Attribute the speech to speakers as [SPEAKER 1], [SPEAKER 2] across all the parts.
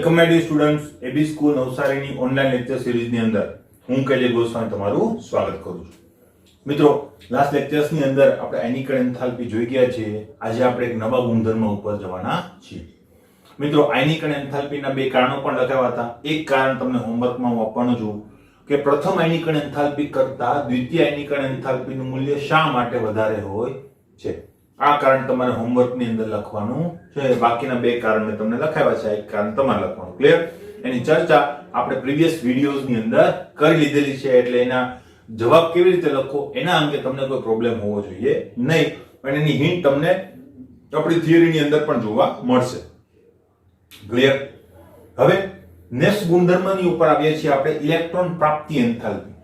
[SPEAKER 1] Welcome my dear students AB school નવસારીની online lecture સિરીઝની અંદર હું કેજે ગોસ્વામી તમારું સ્વાગત કરું છું. મિત્રો, લાસ્ટ લેક્ચર્સની અંદર આપણે આયનિકણ એન્થાલ્પી જોઈ ગયા છીએ. આજે આપણે એક નવા ગુણધર્મ ઉપર જવાના છીએ. મિત્રો, આયનિકણ એન્થાલ્પીના બે કારણો પણ લખાવ્યા હતા. એક કારણ તમને હોમવર્કમાં હું આપવાનું છું કે પ્રથમ આયનિકણ એન્થાલ્પી કરતા દ્વિતીય આયનિકણ એન્થાલ્પીનું મૂલ્ય શા માટે વધારે હોય છે. આ કારણ તમારે હોમવર્કની અંદર લખવાનું છે. બાકીના બે કારણ મેં તમને લખાવ્યા છે, એક કારણ તમારે લખવાનું. ક્લિયર? એની ચર્ચા આપણે પ્રીવિયસ વિડિયોઝની અંદર કરી લીધેલી છે, એટલે એના જવાબ કેવી રીતે લખો એના અંગે તમને કોઈ પ્રોબ્લેમ હોવો જોઈએ નહીં, પણ એની હિન્ટ તમને આપણી થિયરીની અંદર પણ જોવા મળશે. ક્લિયર? હવે નેક્સ્ટ ગુણધર્મની ઉપર આવીએ છીએ આપણે, ઇલેક્ટ્રોન પ્રાપ્તિ એન્થાલ્પી.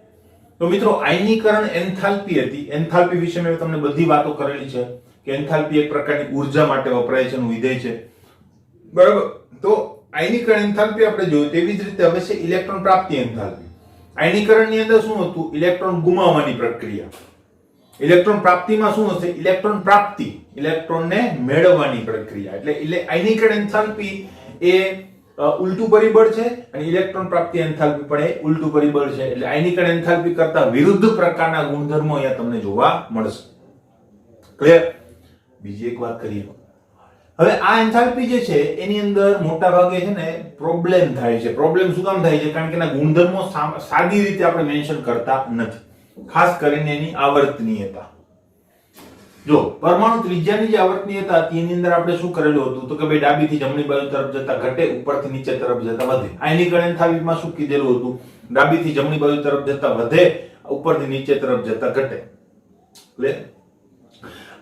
[SPEAKER 1] તો મિત્રો, આયનીકરણ એન્થાલ્પી હતી. એન્થાલ્પી વિશે મેં તમને બધી વાતો કરેલી છે કે એન્થાલ્પી એક પ્રકારની ઉર્જા માટે વપરાય છે, એનું વિધેય છે. બરાબર? તો આયનીકરણ એન્થાલ્પી આપણે જોયું, તેવી જ રીતે હવે છે ઇલેક્ટ્રોન પ્રાપ્તિ એન્થાલ્પી. આયનીકરણની અંદર શું હતું? ઇલેક્ટ્રોન ગુમાવવાની પ્રક્રિયા. ઇલેક્ટ્રોન પ્રાપ્તિમાં શું હશે? ઇલેક્ટ્રોન પ્રાપ્તિ, ઇલેક્ટ્રોનને મેળવવાની પ્રક્રિયા. એટલે આયનીકરણ એન્થાલ્પી એ ઉલટું પરિબળ છે અને ઇલેક્ટ્રોન પ્રાપ્તિ એન્થાલ્પી પણ એ ઉલટું પરિબળ છે. એટલે આયનીકરણ એન્થાલ્પી કરતા વિરુદ્ધ પ્રકારના ગુણધર્મો અહીંયા તમને જોવા મળશે. ક્લિયર? બીજી એક વાત કરીએ. હવે આ એન્થાલ્પી જે છે એની અંદર મોટા ભાગે છે ને પ્રોબ્લેમ થાય છે. પ્રોબ્લેમ શું કામ થાય છે? કારણ કે એના ગુણધર્મો સાદી રીતે આપણે મેન્શન કરતા નથી, ખાસ કરીને એની આવર્તનીયતા. જો પરમાણુ ત્રિજ્યાની જે આવર્તનીયતા હતી એની અંદર આપણે શું કરેલું હતું? તો કે ભાઈ ડાબીથી જમણી બાજુ તરફ જતા ઘટે, ઉપરથી નીચે તરફ જતા વધે. આયનીકરણ એન્થાલ્પીમાં શું કીધેલું હતું? ડાબીથી જમણી બાજુ તરફ જતા વધે, ઉપરથી નીચે તરફ જતા ઘટે.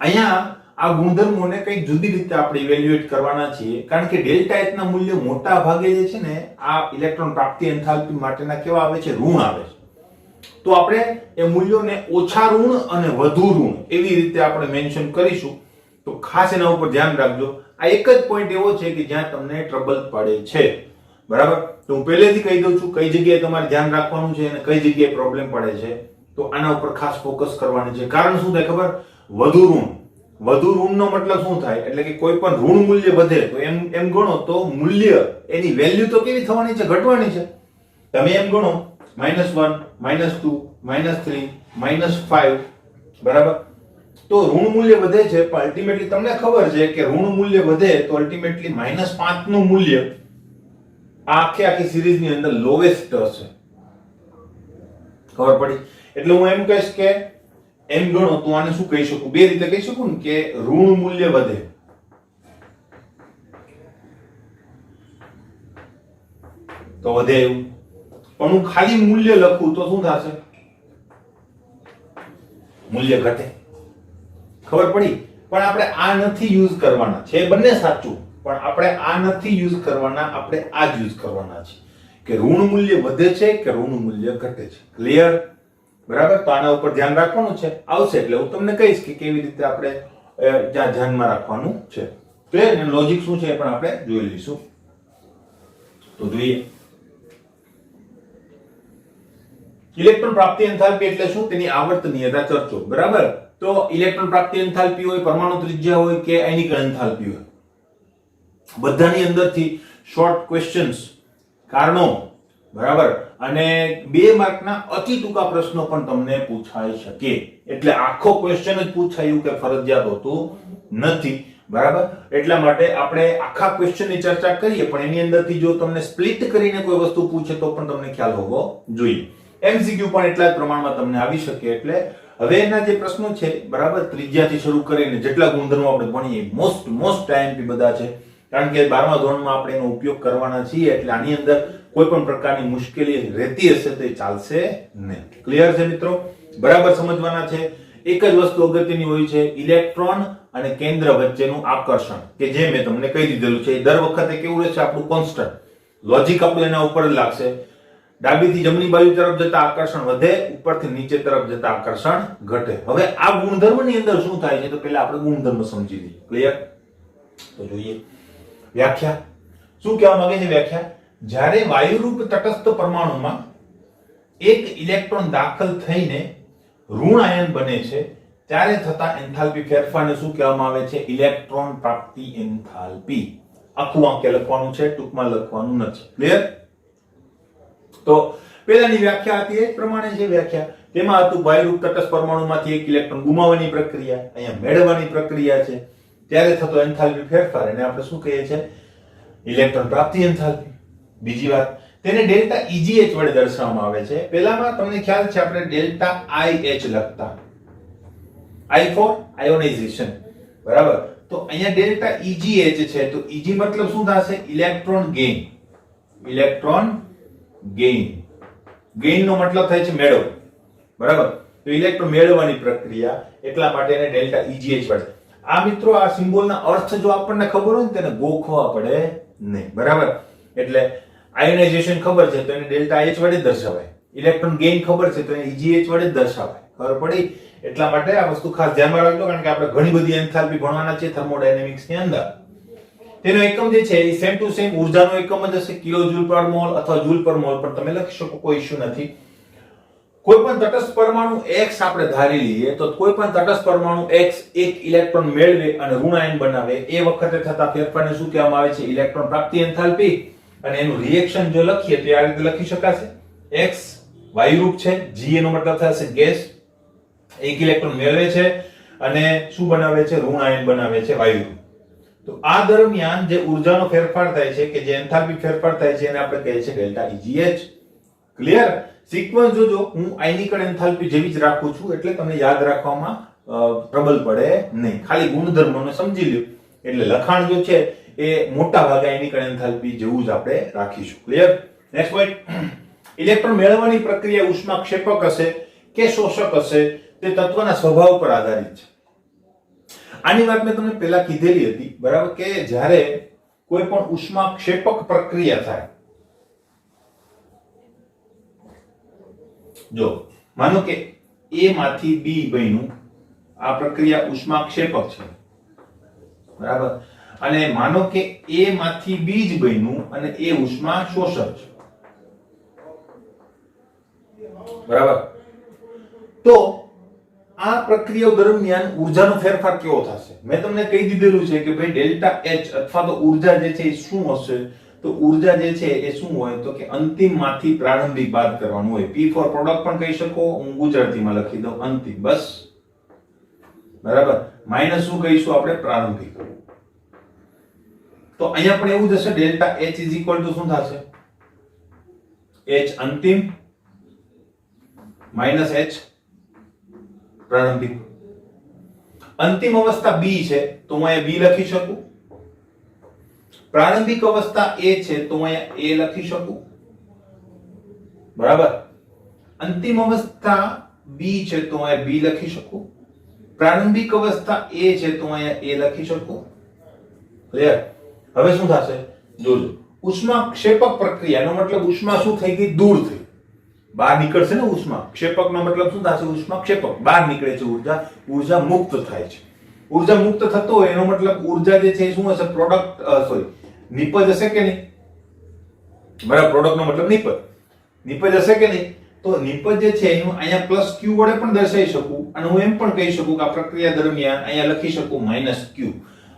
[SPEAKER 1] અહીંયા આ ગુણધર્મોને કંઈક જુદી રીતે આપણે ઇવેલ્યુએટ કરવાના છીએ, કારણ કે ડેલ્ટા એચ ના મૂલ્ય મોટા ભાગે જે છે ને આ ઇલેક્ટ્રોન પ્રાપ્તિ એન્થાલ્પી માટેના કેવા આવે છે? ઋણ આવે છે. તો આપણે એ મૂલ્યોને ઓછા ઋણ અને વધુ ઋણ એવી રીતે આપણે મેન્શન કરીશું. તો ખાસ એના ઉપર ધ્યાન રાખજો. આ એક જ પોઈન્ટ એવો છે કે જ્યાં તમને ટ્રબલ પડે છે. બરાબર? તો હું પહેલેથી કહી દઉં છું કઈ જગ્યાએ તમારે ધ્યાન રાખવાનું છે અને કઈ જગ્યાએ પ્રોબ્લેમ પડે છે. તો આના ઉપર ખાસ ફોકસ કરવાની છે. કારણ શું થાય ખબર? વધુ ઋણ. વધુ ઋણનો મતલબ શું થાય? એટલે કે કોઈ પણ ઋણ મૂલ્ય વધે તો એમ ગણો તો મૂલ્ય એની વેલ્યુ તો કેવી થવાની છે? ઘટવાની છે. તમે એમ ગણો -1, -2, -3, -5. બરાબર? તો ઋણ મૂલ્ય વધે છે, પણ અલ્ટિમેટલી તમને ખબર છે કે ઋણ મૂલ્ય વધે તો અલ્ટિમેટલી -5 નું મૂલ્ય આખી સિરીઝની અંદર લોએસ્ટ હશે. ખબર પડી? એટલે હું એમ કહીશ કે એમ ગણો તો આને શું કહી શકું? બે રીતે કહી શકું ને કે ઋણ મૂલ્ય વધે તો વધે એવું, પણ હું ખાલી મૂલ્ય લખું તો શું થશે? મૂલ્ય ઘટે. ખબર પડી? પણ આપણે આ નથી યુઝ કરવાના છે. બંને સાચું, પણ આપણે આ નથી યુઝ કરવાના, આપણે આ જ યુઝ કરવાના છે કે ઋણ મૂલ્ય વધે છે કે ઋણ મૂલ્ય ઘટે છે. ક્લિયર? બરાબર? તો આના ઉપર ધ્યાન રાખવાનું છે. આવશે એટલે હું તમને કહીશ કે કેવી રીતે આપણે જ્યાં ધ્યાનમાં રાખવાનું છે. તો એનું લોજિક શું છે એ પણ આપણે જોઈ લઈશું. તો જોઈએ, ઇલેક્ટ્રોન પ્રાપ્તિ એન્થાલ્પી એટલે શું? તેની આવર્તનીયતા ચર્ચો. બરાબર? તો ઇલેક્ટ્રોન પ્રાપ્તિ એન્થાલ્પી હોય, પરમાણુ ત્રિજ્યા હોય કે આયનીકરણ એન્થાલ્પી હોય, બધાની અંદરથી શોર્ટ ક્વેશ્ચન્સ, કારણો, બરાબર, અને 2 માર્કના અતિ ટૂંકા પ્રશ્નો પણ તમને પૂછાઈ શકે. એટલે આખો ક્વેશ્ચન જ પૂછાય એવું કે ફરજિયાત હોતું નથી. બરાબર? એટલા માટે આપણે આખા ક્વેશ્ચનની ચર્ચા કરીએ, પણ એની અંદરથી જો તમને સ્પ્લિટ કરીને કોઈ વસ્તુ પૂછે તો પણ તમને ખ્યાલ હોવો જોઈએ. એમસીક્યુ પણ એટલા જ પ્રમાણમાં તમને આવી શકે. એટલે હવે એના જે પ્રશ્નો છે, બરાબર, ત્રિજ્યાથી શરૂ કરીને જેટલા ગુણધર્મો આપણે ભણીએ મોસ્ટ આઈએમપી બધા છે, કારણ કે 12મા ધોરણમાં આપણે એનો ઉપયોગ કરવાના છીએ. એટલે આની અંદર કોઈ પણ પ્રકારની મુશ્કેલી રહેતી હશે તો એ ચાલશે નહીં. ક્લિયર છે મિત્રો? બરાબર સમજવાના છે. એક જ વસ્તુ અગત્યની હોય છે, ઇલેક્ટ્રોન અને કેન્દ્ર વચ્ચેનું આકર્ષણ, કે જે મેં તમને કહી દીધેલું છે. દર વખતે કેવું રહેશે? આપણું કોન્સ્ટન્ટ લોજિક આપણું એના ઉપર જ લાગશે. ડાબીથી જમણી બાજુ તરફ જતા આકર્ષણ વધે, ઉપરથી નીચે તરફ જતા આકર્ષણ ઘટે. હવે આ ગુણધર્મની અંદર શું થાય છે? તો પહેલા આપણે ગુણધર્મ સમજી લઈએ. ક્લિયર? તો જોઈએ વ્યાખ્યા. શું કહેવા માંગે છે વ્યાખ્યા? જ્યારે વાયુરૂપ તટસ્થ પરમાણુમાં એક ઇલેક્ટ્રોન દાખલ થઈને ઋણ આયન બને છે ત્યારે થતા એન્થાલ્પી ફેરફારને શું કહેવામાં આવે છે? ઇલેક્ટ્રોન પ્રાપ્તિ એન્થાલ્પી. આખું વાક્ય લખવાનું છે, ટૂંકમાં લખવાનું નથી. ક્લિયર? તો પહેલાની વ્યાખ્યા હતી એ પ્રમાણે છે વ્યાખ્યા. તેમાં હતું બાહ્યરૂપ તટસ્થ પરમાણુમાંથી એક ઇલેક્ટ્રોન ગુમાવવાની પ્રક્રિયા, અહીંયા મેળવવાની પ્રક્રિયા છે. ત્યારે થતો એન્થાલ્પી ફેરફાર એને આપણે શું કહીએ છીએ? ઇલેક્ટ્રોન પ્રાપ્તિ એન્થાલ્પી. બીજી વાત, તેને ડેલ્ટા EGH વડે દર્શાવવામાં આવે છે. પહેલામાં તમને ખ્યાલ છે આપણે ડેલ્ટા IH લખતા, I for આયોનાઇઝેશન, બરાબર. તો અહીંયા ડેલ્ટા EGH છે, તો EG મતલબ શું થશે? Electron gain. Electron gain, gain નો મતલબ થાય છે મેળવવું, બરાબર. તો ઇલેક્ટ્રોન મેળવવાની પ્રક્રિયા, એટલા માટે એને ડેલ્ટા EGH વડે. આ મિત્રો આ સિમ્બોલના અર્થ જો આપણને ખબર હોય ને તેને ગોખવા પડે નહીં, બરાબર. એટલે આયોનાઇઝેશન ખબર છે તો એને ડેલ્ટા H વડે દર્શાવાય, ઇલેક્ટ્રોન ગેઇન ખબર છે તો એને EGH વડે દર્શાવાય. ખબર પડી? એટલા માટે આ વસ્તુ ખાસ ધ્યાનમાં રાખજો, કારણ કે આપણે ઘણી બધી એન્થાલ્પી ભણવાના છે થર્મોડાયનેમિક્સ ની અંદર. તેનો એકમ જે છે એ સેમ ટુ સેમ ઉર્જાનો એકમ જ હશે, કિલો જૂલ પર મોલ અથવા જૂલ પર મોલ, પણ તમે લખી શકો, કોઈ ઇશ્યુ નથી. કોઈ પણ તટસ્થ પરમાણુ X આપણે ધારી લઈએ તો કોઈ પણ તટસ્થ પરમાણુ X એક ઇલેક્ટ્રોન મેળવે અને ઋણ આયન બનાવે, એ વખતે થતા ફેરફારને શું કહેવામાં આવે છે? ઇલેક્ટ્રોન પ્રાપ્તિ એન્થાલ્પી. અને એનું રિએક્શન જો લખીએ તો આ રીતે લખી શકાશે. X વાયુરૂપ છે, G એનો મતલબ થશે ગેસ, એક ઇલેક્ટ્રોન મેળવે છે અને શું બનાવે છે? ઋણ આયન બનાવે છે, વાયુરૂપ. તો આ દરમિયાન જે ઉર્જાનો ફેરફાર થાય છે કે જે એન્થાલ્પી ફેરફાર થાય છે એને આપણે કહીએ છીએ ડેલ્ટા EGH. ક્લિયર? સિક્વન્સ જોજો, હું આયનિકણ એન્થાલ્પી જેવી જ રાખું છું એટલે તમને યાદ રાખવામાં ટ્રબલ પડે નહીં. ખાલી ગુણધર્મોને સમજી લ્યો એટલે લખાણ જો છે એ મોટા ભાગે આયનિકણ એન્થાલ્પી જેવું જ આપણે રાખીશું. ક્લિયર? નેક્સ્ટ પોઈન્ટ, ઇલેક્ટ્રોન મેળવવાની પ્રક્રિયા ઉષ્માક્ષેપક હશે કે શોષક હશે તે તત્વના સ્વભાવ પર આધારિત છે. આની વાત મેં તમને પહેલા કીધેલી હતી, બરાબર, કે જ્યારે કોઈ પણ ઉષ્માક્ષેપક પ્રક્રિયા થાય, જો માનો કે A માંથી B બન્યું, આ પ્રક્રિયા ઉષ્માક્ષેપક છે, બરાબર. અને માનો કે A માંથી B જ બન્યું અને એ ઉષ્મા શોષક છે, બરાબર. તો આ પ્રક્રિયા દરમિયાન ઉર્જાનો ફેરફાર કેવો થશે? મેં તમને કહી દીધેલું છે કે ભાઈ ડેલ્ટા H અથવા તો ઉર્જા જે છે એ શું હશે? તો ઉર્જા જે છે એ શું હોય? તો કે અંતિમમાંથી પ્રારંભિક બાદ કરવાનું હોય. P ફોર પ્રોડક્ટ પણ કહી શકો, હું ગુજરાતીમાં લખી દઉં અંતિમ, બસ, બરાબર. માઈનસ શું કહીશું આપણે? પ્રારંભિક. તો અહીંયા પણ એવું જ હશે, delta H is equal to શું થશે? H અંતિમ માઈનસ H પ્રારંભિક. અંતિમ અવસ્થા B છે તો હું અહીંયા B લખી શકું. પ્રારંભિક અવસ્થા A છે તો હું અહીંયા A લખી શકું, બરાબર. અંતિમ અવસ્થા B છે તો હું અહીંયા B લખી શકું. પ્રારંભિક અવસ્થા A છે તો હું અહીંયા A લખી શકું. ક્લિયર? હવે શું થશે જોજો. ઉષ્માક્ષેપક પ્રક્રિયાનો મતલબ ઉષ્મા શું થઈ ગઈ? દૂર થઈ, બહાર નીકળશે ને. ઉષ્મા ક્ષેપકનો મતલબ શું થશે? ઉષ્માક્ષેપક, બહાર નીકળે છે ઉર્જા, ઉર્જા મુક્ત થાય છે. ઉર્જા મુક્ત થતો હોય એનો મતલબ ઉર્જા જે છે એ શું હશે? પ્રોડક્ટ, સોરી, નિપજ હશે કે નહીં? બરાબર, પ્રોડક્ટ નો મતલબ નિપજ. નિપજ હશે કે નહીં? તો નિપજ જે છે હું અહીંયા પ્લસ Q વડે પણ દર્શાવી શકું અને હું એમ પણ કહી શકું કે આ પ્રક્રિયા દરમિયાન અહીંયા લખી શકું માઈનસ Q.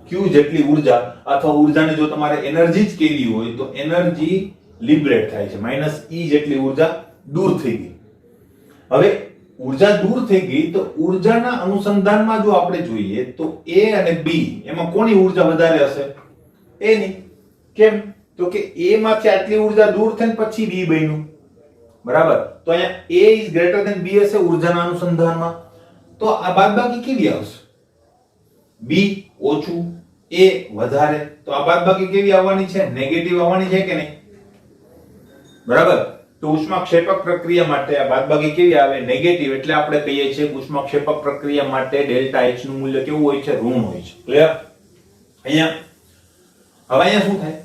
[SPEAKER 1] Q જેટલી ઉર્જા અથવા ઉર્જાને જો તમારે એનર્જી જ કેવી હોય તો એનર્જી લિબરેટ થાય છે. માઈનસ E જેટલી ઉર્જા દૂર થઈ ગઈ. હવે ઉર્જા દૂર થઈ ગઈ તો ઉર્જાના અનુસંધાનમાં જો આપણે જોઈએ તો A અને B એમાં કોની ઉર્જા વધારે હશે? A ની. કેમ? તો કે A માંથી આટલી ઉર્જા દૂર થઈને પછી B બન્યું, બરાબર. તો અહીંયા A is greater than B હશે ઉર્જાના અનુસંધાનમાં. તો આ બાદબાકી કેવી આવશે? B ઓછું, A વધારે. તો આ બાદબાકી કેવી આવવાની છે? નેગેટિવ આવવાની છે કે નહીં? બરાબર. તો ઉષ્માક્ષેપક પ્રક્રિયા માટે આ બાદબાકી કેવી આવે? નેગેટિવ. એટલે આપણે કહીએ છીએ ઉષ્માક્ષેપક પ્રક્રિયા માટે ડેલ્ટા H નું મૂલ્ય કેવું હોય છે? ઋણ હોય છે. ક્લિયર? અહીંયા હવે અહીંયા શું થાય?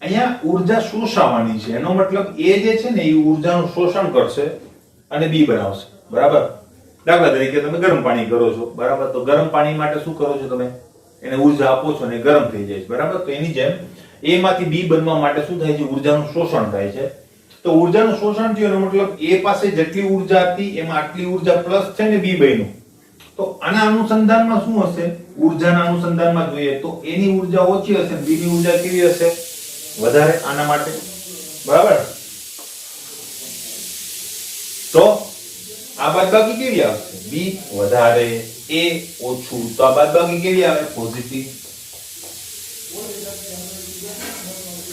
[SPEAKER 1] અહીંયા ઉર્જા શોષાવાની છે, એનો મતલબ A જે છે ને એ ઉર્જાનું શોષણ કરશે અને B બનાવશે, બરાબર. દાખલા તરીકે તમે ગરમ પાણી કરો છો, બરાબર. તો ગરમ પાણી માટે શું કરો છો? તમે એને ઉર્જા આપો છો અને ગરમ થઈ જાય છે, બરાબર. તો એની જેમ A માંથી B બનવા માટે શું થાય છે? ઉર્જાનું શોષણ થાય છે. તો ઉર્જાનું શોષણ થયું એનો મતલબ A પાસે જેટલી ઉર્જા હતી એમાં આટલી ઉર્જા પ્લસ છે ને B બન્યું. તો આના અનુસંધાનમાં શું હશે? ઊર્જાના અનુસંધાનમાં જોઈએ તો એની ઊર્જા ઓછી હશે, બી ની ઊર્જા કેવી હશે? વધારે. આના માટે બરાબર. તો આ બાદબાકી કેવી આવશે? બી વધારે, એ ઓછું. તો આ બાદબાકી કેવી આવે? પોઝિટિવ.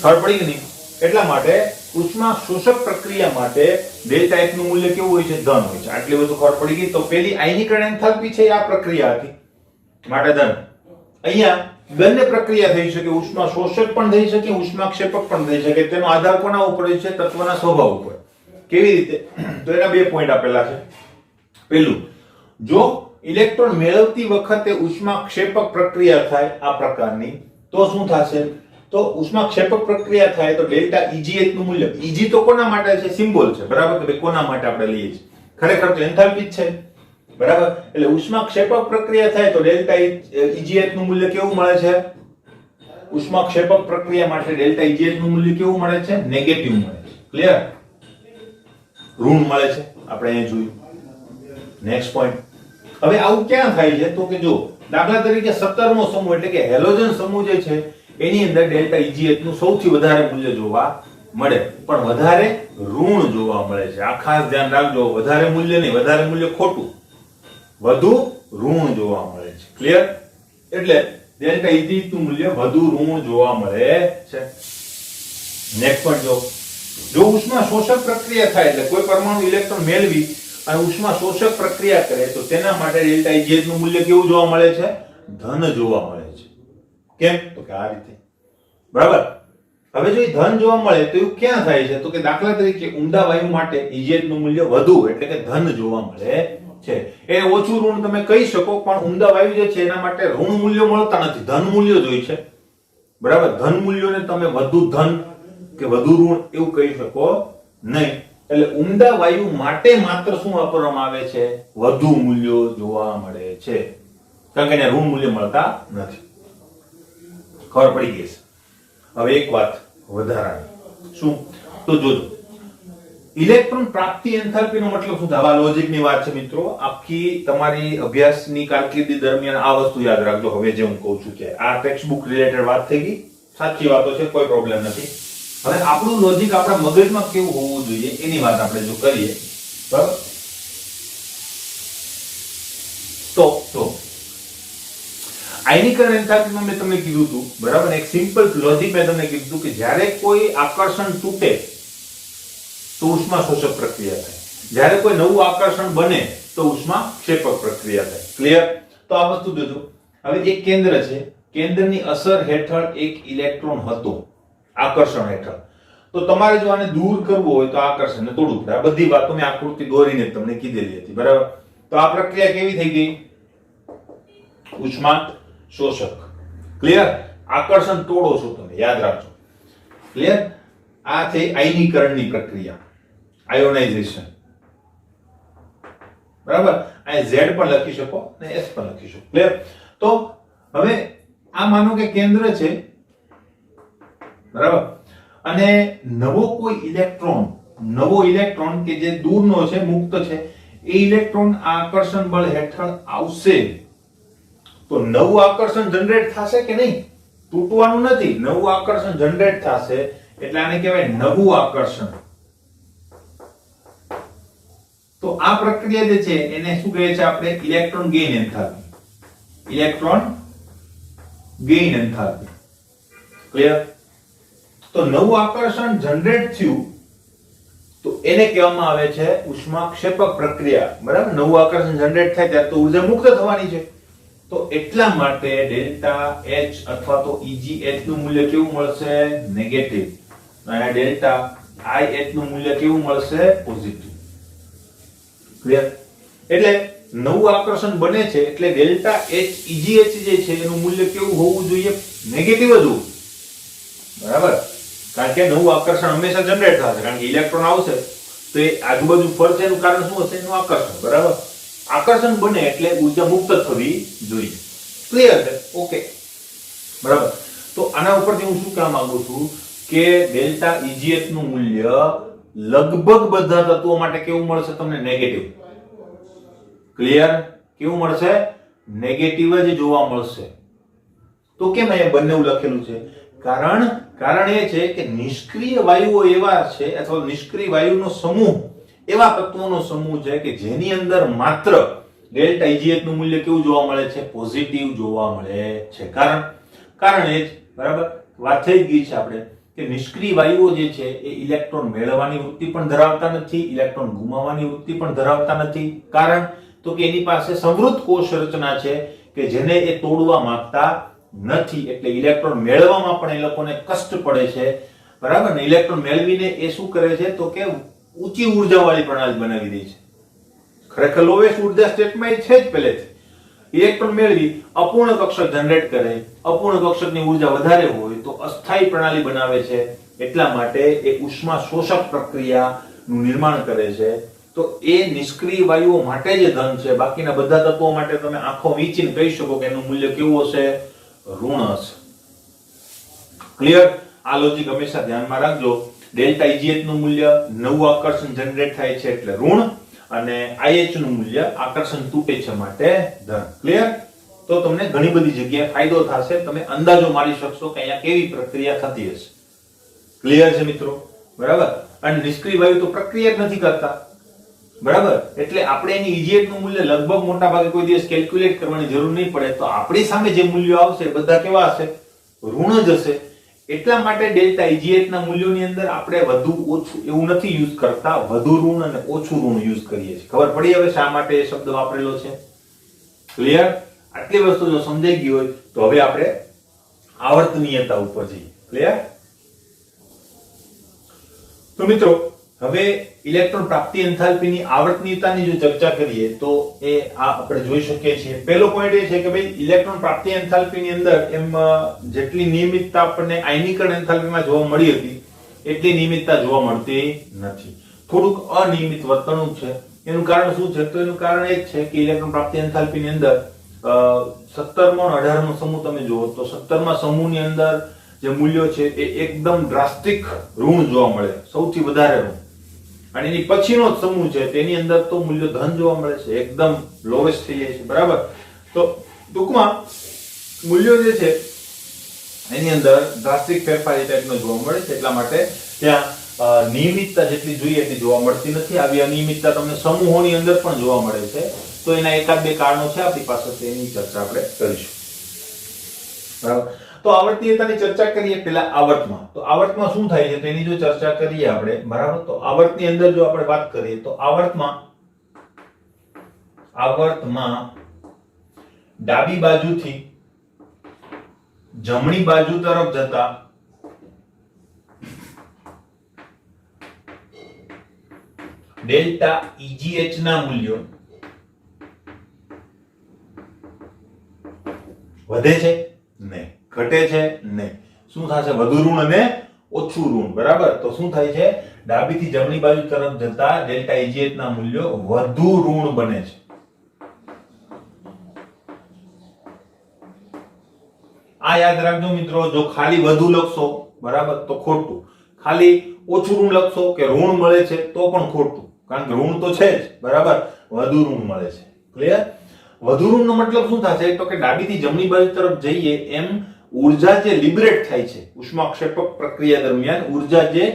[SPEAKER 1] ખબર પડી કે નહીં? એટલા માટે ઉષ્મા શોષક પ્રક્રિયા માટે ડેલ્ટા H નું મૂલ્ય કેવું હોય છે? ધન હોય છે. આટલી બધું ખબર પડી ગઈ. તો પેલી આયનીકરણ એન્થાલ્પી છે આ પ્રક્રિયા હતી માટે ધન. અહીંયા બંને પ્રક્રિયા થઈ શકે, ઉષ્મા શોષક પણ થઈ શકે, ઉષ્માક્ષેપક પણ થઈ શકે. તેનો આધાર કોના ઉપર છે? તત્વના સ્વભાવ ઉપર. કેવી રીતે? તો એના બે પોઈન્ટ આપેલા છે. પહેલું, જો ઇલેક્ટ્રોન મેળવતી વખતે ઉષ્માક્ષેપક પ્રક્રિયા થાય આ પ્રકારની, તો શું થશે? તો ઉષ્માક્ષેપક પ્રક્રિયા થાય તો ડેલ્ટા Eg નું મૂલ્ય, Eg તો કોના માટે છે? સિમ્બોલ છે, બરાબર? કે ભાઈ કોના માટે આપણે લઈએ છીએ? ખરેખર તો એન્થાલ્પી જ છે, બરાબર? એટલે ઉષ્માક્ષેપક પ્રક્રિયા થાય તો ડેલ્ટા Eg નું મૂલ્ય કેવું મળે છે? ઉષ્માક્ષેપક પ્રક્રિયા માટે ડેલ્ટા Eg નું મૂલ્ય કેવું મળે છે? નેગેટિવ મળે છે. ક્લિયર? ઋણ મળે છે. આપણે અહીં જોયું. Next point. હવે આવું ક્યાં થાય છે? તો કે જો દાખલા તરીકે 17મો સમૂહ એટલે કે હેલોજન સમૂહ જે છે એની અંદર ડેલ્ટા Eg નું સૌથી વધારે મૂલ્ય જોવા મળે, પણ વધારે ઋણ જોવા મળે છે. આ ખાસ ધ્યાન રાખજો. વધારે મૂલ્ય નહીં, વધારે મૂલ્ય ખોટું, વધુ ઋણ જોવા મળે છે. ક્લિયર? એટલે ડેલ્ટા Eg નું મૂલ્ય વધુ ઋણ જોવા મળે છે. નેક્સ્ટ પોઈન્ટ જો ઉષ્મા શોષક પ્રક્રિયા થાય એટલે કોઈ પરમાણુ ઇલેક્ટ્રોન મેળવી અને ઉષ્મા શોષક પ્રક્રિયા કરે તો તેના માટે ડેલ્ટા Eg નું મૂલ્ય કેવું જોવા મળે છે? ધન જોવા મળે છે. કેમ? તો કે આ રીતે. બરાબર. હવે જો ધન જોવા મળે તો એવું ક્યાં થાય છે? તો કે દાખલા તરીકે ઊંડા વાયુ માટે Eg નું મૂલ્ય વધુ એટલે કે ધન જોવા મળે છે. એ ઓછું ઋણ તમે કહી શકો, પણ ઊંડા વાયુ જે છે એના માટે ઋણ મૂલ્યો મળતા નથી, ધન મૂલ્યો જ હોય છે. બરાબર. ધન મૂલ્યોને તમે વધુ ધન કે વધુ ઋણ એવું કહી શકો નહીં. એટલે ઊંડા વાયુ માટે માત્ર શું વાપરવામાં આવે છે? વધુ મૂલ્યો જોવા મળે છે, કારણ કે એને ઋણ મૂલ્ય મળતા નથી. ખબર પડી ગઈ છે. હવે એક વાત વધારાની. શું? તો જોજો, ઇલેક્ટ્રોન પ્રાપ્તિ એન્થાલ્પીનો મતલબ શું થાય? આ લોજિકની વાત છે મિત્રો. આખી તમારી અભ્યાસની કારકિર્દી દરમિયાન આ વસ્તુ યાદ રાખજો. હવે જે હું કહું છું કે આ ટેક્સ્ટ બુક રિલેટેડ વાત થઈ ગઈ, સાચી વાતો છે, કોઈ પ્રોબ્લેમ નથી. હવે આપણું લોજિક આપણા મગજમાં કેવું હોવું જોઈએ એની વાત આપણે જો કરીએ, બરાબર? તો આયનીકરણ એન્થાલ્પીમાં મેં તમને કીધું હતું, બરાબર? એક સિમ્પલ લોજિક મેં તમને કીધું હતું કે જ્યારે કોઈ આકર્ષણ તૂટે તો ઉષ્મા શોષક પ્રક્રિયા થાય, જ્યારે કોઈ નવું આકર્ષણ બને તો ઉષ્મા ક્ષેપક પ્રક્રિયા થાય. ક્લિયર? તો આ વસ્તુ જોજો. હવે એક કેન્દ્ર છે, કેન્દ્રની અસર હેઠળ એક ઇલેક્ટ્રોન હતો આકર્ષણ હેઠળ. તો તમારે જો આને દૂર કરવું હોય તો આકર્ષણને તોડવું પડે. આ બધી વાતો મેં આકૃતિ દોરીને તમને કીધેલી હતી, બરાબર? તો આ પ્રક્રિયા કેવી થઈ ગઈ? ઉષ્મા શોષક. ક્લિયર? આકર્ષણ તોડો છો તમે, યાદ રાખજો. ક્લિયર? આ થઈ આયનીકરણની પ્રક્રિયા, આયોનાઇઝેશન. બરાબર? આ Z પણ લખી શકો અને S પણ લખી શકો. ક્લિયર? તો હવે આ માનો કે કેન્દ્ર છે, બરાબર? અને નવો ઇલેક્ટ્રોન કે જે દૂરનો છે, મુક્ત છે, એ ઇલેક્ટ્રોન આકર્ષણ બળ હેઠળ આવશે તો નવું આકર્ષણ જનરેટ થશે કે નહીં? તૂટવાનું નથી, નવું આકર્ષણ જનરેટ થશે એટલે આને કહેવાય નવું આકર્ષણ. તો આ પ્રક્રિયા જે છે એને શું કહે છે આપણે? Electron gain enthalpy. Electron gain enthalpy. Clear? તો નવું આકર્ષણ જનરેટ થયું તો એને કહેવામાં આવે છે ઉષ્માક્ષેપક પ્રક્રિયા. બરાબર? નવું આકર્ષણ જનરેટ થાય ત્યારે તો ઊર્જા મુક્ત થવાની છે. તો એટલા માટે ડેલ્ટા H અથવા તો Eg નું મૂલ્ય કેવું મળશે? નેગેટિવ. અને ડેલ્ટા I નું મૂલ્ય કેવું મળશે? પોઝિટિવ. ક્લિયર? એટલે નવું આકર્ષણ બને છે એટલે ડેલ્ટા H Eg જે છે એનું મૂલ્ય કેવું હોવું જોઈએ? નેગેટિવ જ હોવું. બરાબર? કારણ કે નવું આકર્ષણ હંમેશા જનરેટ થશે, કારણ કે ઇલેક્ટ્રોન આવશે તો એ આજુબાજુ ફરશે, એનું કારણ શું હશે? એનું આકર્ષણ. બરાબર? આકર્ષણ બને એટલે ઊર્જા મુક્ત થવી જોઈએ. ક્લિયર છે? ઓકે, બરાબર? તો આના ઉપરથી હું શું કહેવા માંગુ છું કે ડેલ્ટા Eg નું મૂલ્ય લગભગ બધા તત્વો માટે કેવું મળશે તમને? નેગેટિવ. ક્લિયર? કેવું મળશે? નેગેટિવ જ જોવા મળશે. તો કેમ અહીંયા બંને લખેલું છે? કારણ એ છે કે નિષ્ક્રિય વાયુઓ એવા છે અથવા નિષ્ક્રિય વાયુનો સમૂહ એવા તત્વોનો સમૂહ છે કે જેની અંદર માત્ર ડેલ્ટા Eg નું મૂલ્ય કેવું જોવા મળે છે? પોઝિટિવ જોવા મળે છે. કારણ એ જ બરાબર વાત થઈ ગઈ છે આપણે કે નિષ્ક્રિય વાયુઓ જે છે એ ઇલેક્ટ્રોન મેળવવાની વૃત્તિ પણ ધરાવતા નથી, ઇલેક્ટ્રોન ગુમાવવાની વૃત્તિ પણ ધરાવતા નથી. કારણ તો કે એની પાસે સમૃદ્ધ કોષ રચના છે કે જેને એ તોડવા માંગતા નથી, એટલે ઇલેક્ટ્રોન મેળવવામાં પણ એ લોકોને કષ્ટ પડે છે. બરાબર ને? ઇલેક્ટ્રોન મેળવીને એ શું કરે છે તો કે ઊંચી ઉર્જાવાળી પ્રણાલી બનાવી દે છે. ખરેખર લોએસ્ટ ઉર્જા સ્ટેટમાં છે જ પહેલેથી. ઇલેક્ટ્રોન મેળવી અપૂર્ણ કક્ષક જનરેટ કરે, અપૂર્ણ કક્ષકની ઉર્જા વધારે હોય તો અસ્થાયી પ્રણાલી બનાવે છે. એટલા માટે એ ઉષ્મા શોષક પ્રક્રિયાનું નિર્માણ કરે છે. તો એ નિષ્ક્રિય વાયુઓ માટે જ ધન છે. બાકીના બધા તત્વો માટે તમે આંખો વીંચીને કહી શકો કે એનું મૂલ્ય કેવું હશે? ઋણ હશે. ક્લિયર? આ લોજિક હંમેશા ધ્યાનમાં રાખજો. ડેલ્ટા Eg નું મૂલ્ય નવું આકર્ષણ જનરેટ થાય છે એટલે ઋણ, અને IH નું મૂલ્ય આકર્ષણ તૂટે છે માટે ધન. ક્લિયર? તો તમને ઘણી બધી જગ્યાએ ફાયદો થશે. તમે અંદાજો મારી શકશો કે અહીંયા કેવી પ્રક્રિયા થતી હશે. ક્લિયર છે મિત્રો? બરાબર. અને નિષ્ક્રિય વાયુ તો પ્રક્રિયા જ નથી કરતા. બરાબર? એટલે આપણે એની Eg નું મૂલ્ય લગભગ મોટા ભાગે કોઈ દિવસ કેલ્ક્યુલેટ કરવાની જરૂર નહીં પડે. તો આપણી સામે જે મૂલ્યો આવશે બધા કેવા હશે? ઋણ જ હશે. એટલા માટે ડેલ્ટા Eg ના મૂલ્યોની અંદર આપણે વધુ ઓછું એવું નથી યુઝ કરતા, વધુ ઋણ અને ઓછું ઋણ યુઝ કરીએ છીએ. ખબર પડી હવે શા માટે એ શબ્દ વાપરેલો છે? ક્લિયર? આટલી વસ્તુ જો સમજાઈ ગઈ હોય તો હવે આપણે આવર્તનીયતા ઉપર જઈએ. ક્લિયર? તો મિત્રો હવે ઇલેક્ટ્રોન પ્રાપ્તિ એન્થાલ્પીની આવર્તનીયતાની જો ચર્ચા કરીએ તો એ આ આપણે જોઈ શકીએ છીએ. પહેલો પોઈન્ટ એ છે કે ભાઈ ઇલેક્ટ્રોન પ્રાપ્તિ એન્થાલ્પીની અંદર એમ જેટલી નિયમિતતા આપણને આયનીકરણ એન્થાલ્પીમાં જોવા મળી હતી એટલી નિયમિતતા જોવા મળતી નથી. થોડુંક અનિયમિત વર્તણૂક છે. એનું કારણ શું છે? તો એનું કારણ એ જ છે કે ઇલેક્ટ્રોન પ્રાપ્તિ એન્થાલ્પીની અંદર 17મો અને 18મો સમૂહ તમે જુઓ તો 17મા સમૂહની અંદર જે મૂલ્યો છે એ એકદમ ડ્રાસ્ટિક ઋણ જોવા મળે, સૌથી વધારે ઋણ. અને એની પછીનો જ સમૂહ છે તેની અંદર તો મૂલ્ય ધન જોવા મળે છે, એકદમ લોએસ્ટ થઈ જાય છે. બરાબર? તો ટૂંકમાં મૂલ્યો જે છે એની અંદર ડ્રાસ્ટિક ફેરફાર એ ટાઈપનો જોવા મળે છે. એટલા માટે ત્યાં નિયમિતતા જેટલી જોઈએ એટલી જોવા મળતી નથી. આવી અનિયમિતતા તમને સમૂહોની અંદર પણ જોવા મળે છે. તો એના એકાદ બે કારણો છે આપણી પાસે, તેની ચર્ચા આપણે કરીશું. બરાબર? તો આવર્તનીયતાની ચર્ચા કરીએ પહેલા આવર્તમાં. તો આવર્તમાં શું થાય છે તેની જો ચર્ચા કરીએ આપણે. બરાબર? તો આવર્તની અંદર જો આપણે વાત કરીએ તો આવર્તમાં ડાબી બાજુથી જમણી બાજુ તરફ જતા ડેલ્ટા Eg ના મૂલ્યો વધે છે? નહીં. ઘટે છે? નહીં. શું થશે? વધુ ઋણ અને ઓછું ઋણ. બરાબર? તો શું થાય છે? ડાબીથી જમણી બાજુ તરફ જતા ડેલ્ટા Eg ના મૂલ્યો વધુ ઋણ બને છે. આ યાદ રાખજો મિત્રો. જો ખાલી વધુ લખશો બરાબર તો ખોટું, ખાલી ઓછું ઋણ લખશો કે ઋણ મળે છે તો પણ ખોટું, કારણ કે ઋણ તો છે જ. બરાબર? વધુ ઋણ મળે છે. ક્લિયર? વધુ ઋણનો મતલબ શું થશે? તો કે ડાબીથી જમણી બાજુ તરફ જઈએ એમ ઉર્જા જે લિબરેટ થાય છે ઉષ્માક્ષેપક પ્રક્રિયા દરમિયાન, ઉર્જા જે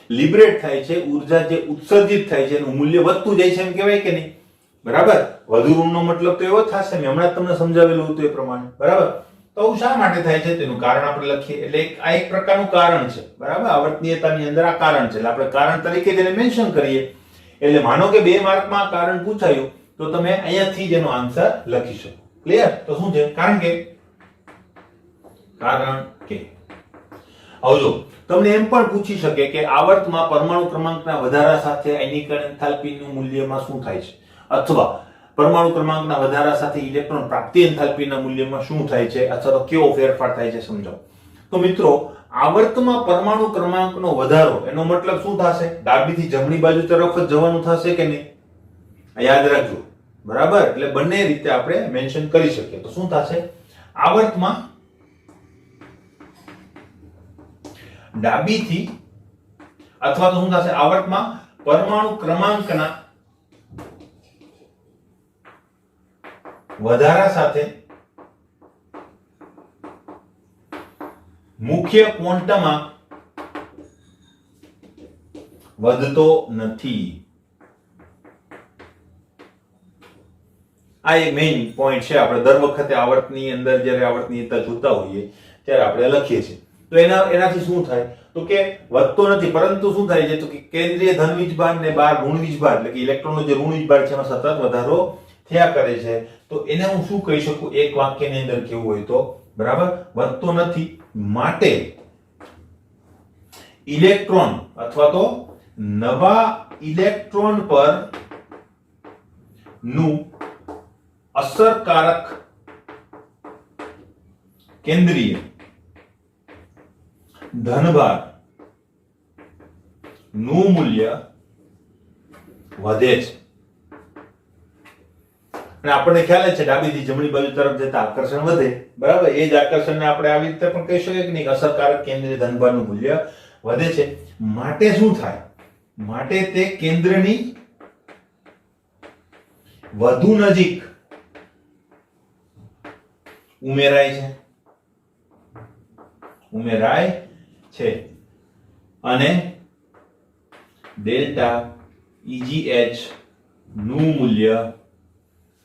[SPEAKER 1] લિબરેટ થાય છે, ઉર્જા જે ઉત્સર્જિત થાય છે એનું મૂલ્ય વધતું જાય છે એમ કહેવાય કે નહીં? બરાબર? વધુ ઋણનો મતલબ તો એવો થશે, મેં હમણાં તમને સમજાવેલું હતું એ પ્રમાણે. બરાબર? તો શા માટે થાય છે તેનું કારણ આપણે લખીએ. એટલે આ એક પ્રકારનું કારણ છે. બરાબર? આવર્તનીયતાની અંદર આ કારણ છે એટલે આપણે કારણ તરીકે તેને મેન્શન કરીએ. એટલે માનો કે 2 માર્કમાં કારણ પૂછાયું તો તમે અહીંયાથી જ એનો આન્સર લખી શકો. ક્લિયર? તો શું છે? કારણ કે આવજો તમને એમ પણ પૂછી શકે કે આવર્તમાં પરમાણુ ક્રમાંકના વધારા સાથે આયનીકરણ એન્થાલ્પીનું મૂલ્યમાં શું થાય છે, અથવા પરમાણુ ક્રમાંકના વધારા સાથે ઇલેક્ટ્રોન પ્રાપ્તિ એન્થાલ્પીના મૂલ્યમાં શું થાય છે, અથવા તો કેવો ફેરફાર થાય છે સમજાવો. તો મિત્રો આવર્તમાં પરમાણુ ક્રમાંકનો વધારો એનો મતલબ શું થશે? ડાબીથી જમણી બાજુ તરફ જ જવાનું થશે કે નહીં? યાદ રાખજો. બરાબર? એટલે બંને રીતે આપણે મેન્શન કરી શકીએ. તો શું થશે? આવર્તમાં ડાબીથી અથવા તો શું થશે? આવર્તમાં પરમાણુ ક્રમાંકના વધારા સાથે મુખ્ય ક્વોન્ટમમાં વધતો નથી. આ એક મેઇન પોઈન્ટ છે. આપણે દર વખતે આવર્તની અંદર જ્યારે આવર્તનીયતા જોતા હોઈએ ત્યારે આપણે લખીએ છીએ. તો એનાથી શું થાય તો કે વધતો નથી, પરંતુ શું થાય છે તો કે કેન્દ્રીય ધન વીજભાર ને બહાર ઋણ વીજભાર એટલે કે ઇલેક્ટ્રોનનો જે ઋણ વીજભાર છે એમાં સતત વધારો થયા કરે છે. તો એને હું શું કહી શકું એક વાક્યની અંદર કેવું હોય તો બરાબર વધતો નથી, માટે ઇલેક્ટ્રોન અથવા તો નવા ઇલેક્ટ્રોન પર નું અસરકારક કેન્દ્રીય ધનભાર નું મૂલ્ય વધે છે. અને આપણને ખ્યાલ છે ડાબીથી જમણી બાજુ તરફ જતા આકર્ષણ વધે, બરાબર? એ જ આકર્ષણને આપણે આવી રીતે પણ કહી શકીએ કે નહીં, અસરકારક કેન્દ્રીય ધનભારનું મૂલ્ય વધે છે. માટે શું થાય? માટે તે કેન્દ્રની વધુ નજીક ઉમેરાય છે અને ડેલ્ટા EGH નું મૂલ્ય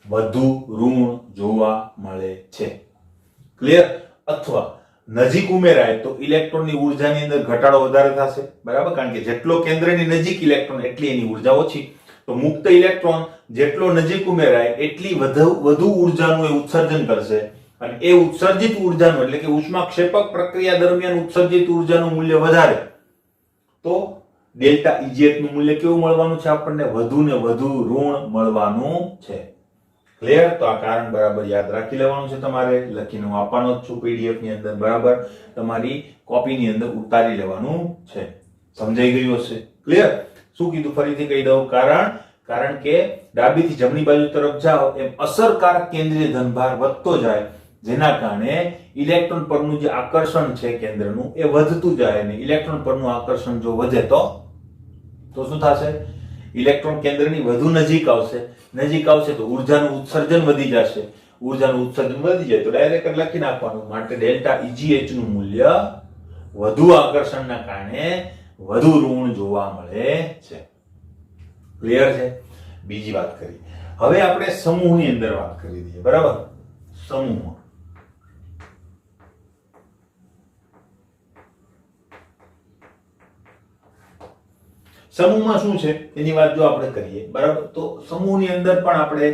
[SPEAKER 1] વધુ ઋણ જોવા મળે છે. ક્લિયર? અથવા નજીક ઉમેરાય તો ઇલેક્ટ્રોનની ઉર્જાની અંદર ઘટાડો વધારે થશે, બરાબર? કારણ કે જેટલો કેન્દ્રની નજીક ઇલેક્ટ્રોન એટલી એની ઉર્જા ઓછી. તો મુક્ત ઇલેક્ટ્રોન જેટલો નજીક ઉમેરાય એટલી વધુ ઉર્જાનું એ ઉત્સર્જન કરશે અને એ ઉત્સર્જિત ઉર્જાનું એટલે કે ઉષ્માક્ષેપક પ્રક્રિયા દરમિયાન ઉત્સર્જિત ઉર્જાનું મૂલ્ય વધારે તો ડેલ્ટા EGH નું મૂલ્ય કેવું મળવાનું છે? આપણને વધુ ને વધુ ઋણ મળવાનું છે. ક્લિયર? તો આ કારણ બરાબર યાદ રાખી લેવાનું છે. તમારે લખીને હું આપવાનો જ છું PDF ની અંદર, બરાબર? તમારી કોપીની અંદર ઉતારી લેવાનું છે. સમજાઈ ગયું હશે? ક્લિયર? શું કીધું ફરીથી કહી દઉં. કારણ કે ડાબીથી જમણી બાજુ તરફ જાઓ એમ અસરકારક કેન્દ્રીય ધનભાર વધતો જાય, જેના કારણે ઇલેક્ટ્રોન પરનું જે આકર્ષણ છે કેન્દ્રનું એ વધતું જાય. અને ઇલેક્ટ્રોન પરનું આકર્ષણ જો વધે તો શું થશે? ઇલેક્ટ્રોન કેન્દ્રની વધુ નજીક આવશે તો ઉર્જાનું ઉત્સર્જન વધી જશે. ઉર્જાનું ઉત્સર્જન વધી જાય તો ડાયરેક્ટ લખી નાખવાનું. માટે ડેલ્ટા EGH નું મૂલ્ય વધુ આકર્ષણના કારણે વધુ ઋણ જોવા મળે છે. ક્લિયર છે? બીજી વાત કરી. હવે આપણે સમૂહની અંદર વાત કરી દઈએ, બરાબર? સમૂહ. સમૂહમાં શું છે એની વાત જો આપણે કરીએ, બરાબર? તો સમૂહની અંદર પણ આપણે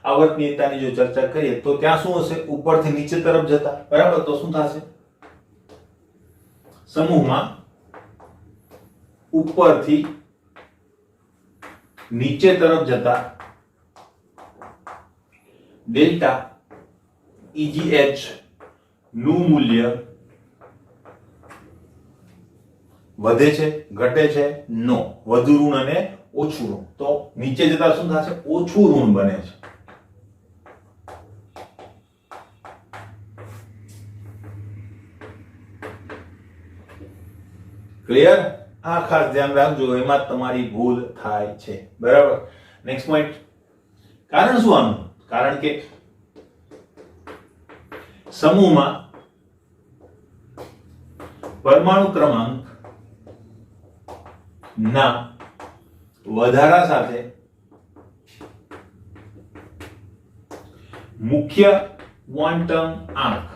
[SPEAKER 1] આવર્તનીયતાની જો ચર્ચા કરીએ તો ત્યાં શું હશે? ઉપરથી નીચે તરફ જતા, બરાબર? તો શું થશે? સમૂહમાં ઉપરથી નીચે તરફ જતા ડેલ્ટા EGH નું મૂલ્ય વધે છે, ઘટે છે? નો. વધુ ઋણ અને ઓછું ઋણ. તો નીચે જતા શું થશે? ઓછું ઋણ બને છે. ક્લિયર? આ ખાસ ધ્યાન રાખજો, એમાં તમારી ભૂલ થાય છે, બરાબર? Next point. કારણ શું આનું? કારણ કે સમૂહમાં પરમાણુ ક્રમાંક ના વધારા સાથે મુખ્ય ક્વોન્ટમ આંક